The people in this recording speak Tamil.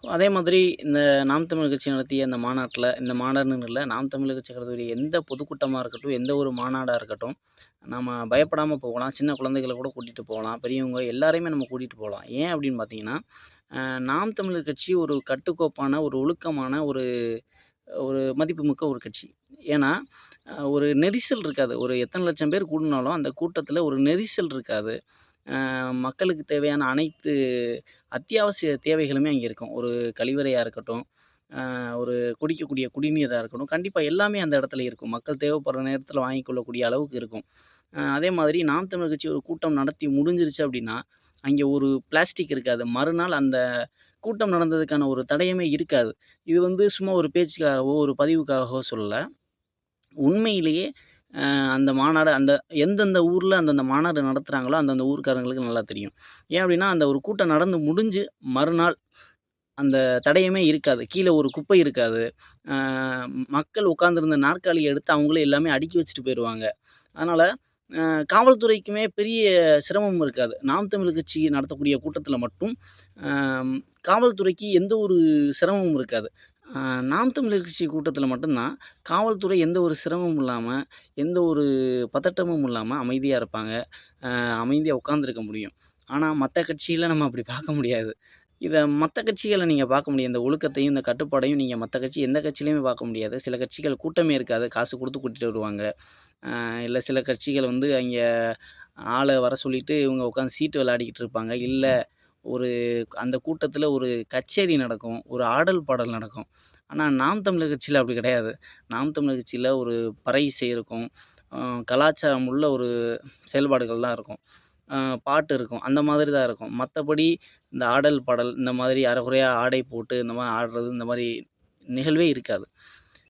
அதே மாதிரி இந்த நாம் தமிழர் கட்சி நடத்திய இந்த மாநாட்ல, இந்த மாநாடுன்னு இல்ல, நாம் தமிழர் கட்சி நடத்தக்கூடிய எந்த பொதுக்கூட்டமா இருக்கட்டும், எந்த ஒரு மாநாடா இருக்கட்டும், நம்ம பயப்படாம போகலாம். சின்ன குழந்தைகள கூட கூட்டிட்டு போகலாம். பெரியவங்க எல்லாரையுமே நம்ம கூட்டிட்டு போலாம். ஏன் அப்படின்னு பார்த்தீங்கன்னா, அ நாம் தமிழர் கட்சி ஒரு கட்டுக்கோப்பான, ஒரு ஒழுக்கமான, ஒரு ஒரு மதிப்புமிக்க ஒரு கட்சி. ஏன்னா, ஒரு நெரிசல் இருக்காது. ஒரு எத்தன லட்சம் பேர் கூடுனாலும், அந்த கூட்டத்தில ஒரு நெரிசல் இருக்காது. மக்களுக்கு தேவையான அனைத்து அத்தியாவசிய தேவைகளுமே அங்கே இருக்கும். ஒரு கழிவறையா இருக்கட்டும், ஒரு குடிக்கக்கூடிய குடிநீரா இருக்கட்டும், கண்டிப்பா எல்லாமே அந்த இடத்துல இருக்கும். மக்கள் தேவைப்படுற நேரத்தில வாங்கிக் கொள்ளக்கூடிய அளவுக்கு இருக்கும். அதே மாதிரி நாம் தமிழர் கட்சி ஒரு கூட்டம் நடத்தி முடிஞ்சிருச்சு அப்படின்னா, அங்கே ஒரு பிளாஸ்டிக் இருக்காது. மறுநாள் அந்த கூட்டம் நடந்ததுக்கான ஒரு தடயமே இருக்காது. இது வந்து சும்மா ஒரு பேச்சுக்காகவோ, ஒரு பதிவுக்காகவோ சொல்லல. உண்மையிலேயே அந்த மாநாடு எந்தெந்த ஊர்ல அந்தந்த மாநாடு நடத்துறாங்களோ, அந்தந்த ஊர்க்காரங்களுக்கு நல்லா தெரியும். ஏன் அப்டின்னா, அந்த ஒரு கூட்டம் நடந்து முடிஞ்சு மறுநாள் அந்த தடயமே இருக்காது. கீழ ஒரு குப்பை இருக்காது. அ மக்கள் உட்கார்ந்திருந்த நாற்காலிய எடுத்து அவங்களே எல்லாமே அடுக்கி வச்சுட்டு போயிருவாங்க. அதனால அ காவல்துறைக்குமே பெரிய சிரமம் இருக்காது. நாம் தமிழர் கட்சி நடத்தக்கூடிய கூட்டத்தில மட்டும் அ காவல்துறைக்கு எந்த ஒரு சிரமமும் இருக்காது. அ நாம் தமிழர் கட்சி கூட்டத்தில மட்டும் தான் காவல்துறை எந்த ஒரு சிரமமும் இல்லாம, எந்த ஒரு பதட்டமும் இல்லாம அமைதியா இருப்பாங்க. அமைதியா உட்கார்ந்திருக்க முடியும். ஆனா மத்த கட்சியில நம்ம அப்படி பார்க்க முடியாது. இத மத்த கட்சிகள நீங்க பார்க்க முடியும். இந்த ஒழுக்கத்தையும், இந்த கட்டுப்பாடையும் நீங்க மத்த கட்சி எந்த கட்சியிலயுமே பார்க்க முடியாது. சில கட்சிகள் கூட்டமே இருக்காது. காசு குடுத்து கூட்டிட்டு வருவாங்க. இல்ல சில கட்சிகள் வந்து அங்க ஆள வர சொல்லிட்டு இவங்க உட்காந்து சீட்டு விளையாடிக்கிட்டு இருப்பாங்க. இல்ல ஒரு அந்த கூட்டத்தில ஒரு கச்சேரி நடக்கும். ஒரு ஆடல், பாடல் நடக்கும். ஆனா நாம் தமிழர் கட்சியில அப்படி கிடையாது. நாம் தமிழர் கட்சியில ஒரு பறை இசை இருக்கும். அ கலாச்சாரம் உள்ள ஒரு செயல்பாடுகள் தான் இருக்கும். அ பாட்டு இருக்கும். அந்த மாதிரி தான் இருக்கும். மத்தபடி இந்த ஆடல், பாடல் இந்த மாதிரி அரைகுறையா ஆடை போட்டு இந்த மாரி ஆடுறது, இந்த மாரி நிகழ்வே இருக்காது.